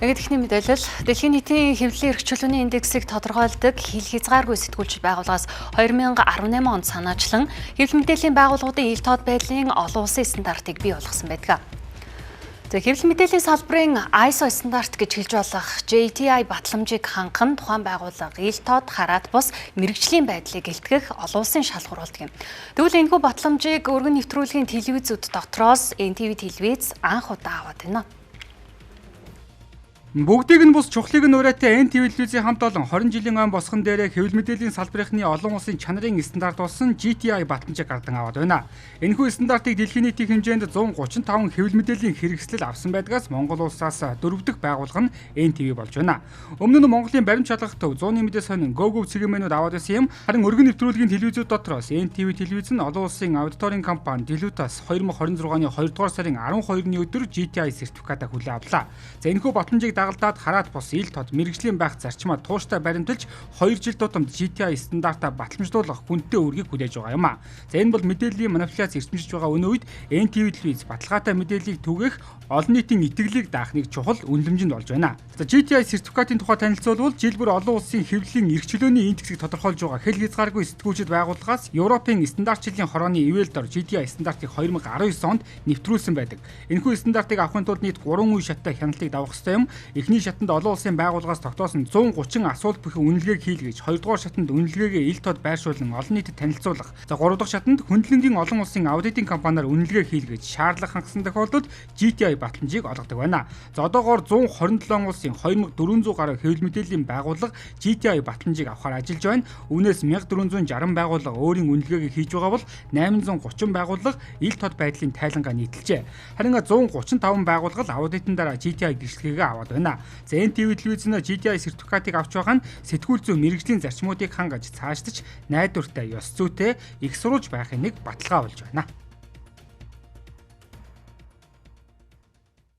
Тэгээд эхний мэдээлэл дэлхийн нийтийн хэвлэлийн эрхчлөөний индексийг тодорхойлдог хил хязгааргүй сэтгүүлч байгууллагаас 2018 онд санаачлан хэвлэл мэдээллийн байгууллагуудын ил тод байдлын олон улсын стандартыг бий болгосон байдаг. Хэвлэл мэдээллийн салбарын ISO стандарт гэж хэлж болох JTI батламжийг хангах нь тухайн байгууллага ил тод хараат бус мэрэгжлийн байдлыг илтгэх олон улсын шалгуур болдог юм. Тэгвэл энэхүү батламжийг өргөн нэвтрүүлгийн телевизүүд дотроос NTV телевиз анх удаа аваад байна. Бүгдийг нь бус чухлыг нь ураатай NTV телевизийн хамт олон 20 жилийн ой босгон дээрээ хэвлэл мэдээллийн салбарынхны олон улсын чанарын стандарт болсон GTI батламжийг гардан аваад байна. Энэхүү стандартыг дэлхийн нийтийн хэмжээнд 135 хэвлэл мэдээллийн хэрэгслэл авсан байдгаас Монгол улсаас дөрөв дэх байгууллага нь NTV болж байна. Өмнө нь Монголын баримт шалгах төв 100-ны мэдээ сонин GoGo цэгийн мэнүүд аваад байсан юм. Харин өргөн нэвтрүүлгийн телевизүүд дотроос NTV телевиз нь олон улсын аудиторийн компани Deloitte-аас 2026 оны 2 дугаар сарын 12-ны өдөр GTI сертификатаа хүлээн авлаа. За энэхүү батламжийг дагалдаад хараат бус ил тод мэрэгжлийн байх зарчмаа тууштай баримталж 2 жил тутамд GTI стандартаа батламжлуулах хүнтэй үргийг хүлээж байгаа юм а. За энэ бол мэдээллийн манипуляц эрчимжиж байгаа өнөө үед NTV телевиз баталгаатай мэдээллийг түгээх олон нийтийн итгэлийг даахныг чухал үнэлэмжинд болж байна. За GTI сертификатын тухай танилцуулбал жил бүр олон улсын хэвлэлийн эрх чөлөөний индексийг тодорхойлж байгаа хэл хязгааргүй сэтгүүлчид байгууллагаас Европын стандартчлалын хорооны ивэл дор GTI стандартыг 2019 онд нэвтрүүлсэн байдаг. Энэхүү стандартыг авахын тулд нийт 3 үе шаттай хяналтыг давах ёстой юм. Эхний шатанд олон улсын байгууллагаас тогтоосон 130 асуулт бүхэн үнэлгээг хийлгэж, 2 дугаар шатанд үнэлгээгээ ил тод байршуулан олон нийтэд танилцуулах. За 3 дахь шатанд хөндлөнгийн олон улсын аудитын компаниар үнэлгээ хийлгэж, шаардлага хангасан тохиолдолд GTI батламжийг олгодог байна. За одоогоор 127 улсын 2400 гаруй хэвлэл мэдээллийн байгууллага GTI батламжийг авахар ажиллаж байна. Үүнээс 1460 байгууллага өөрийн үнэлгээгээ хийж байгаа бол 830 байгууллага ил тод байдлын тайлангаа нийтэлжээ. Харин 135 байгууллага аудитын дараа GTI гэрчлэгээ аваад байна. За NTV телевиз нь GTI сертификатыг авч байгаа нь сэтгүүл зүйн мэрэгжлийн зарчмуудыг хангаж цаашлаж найдвартай, ёс зүйтэй их сурвалж байхын нэг баталгаа болж байна.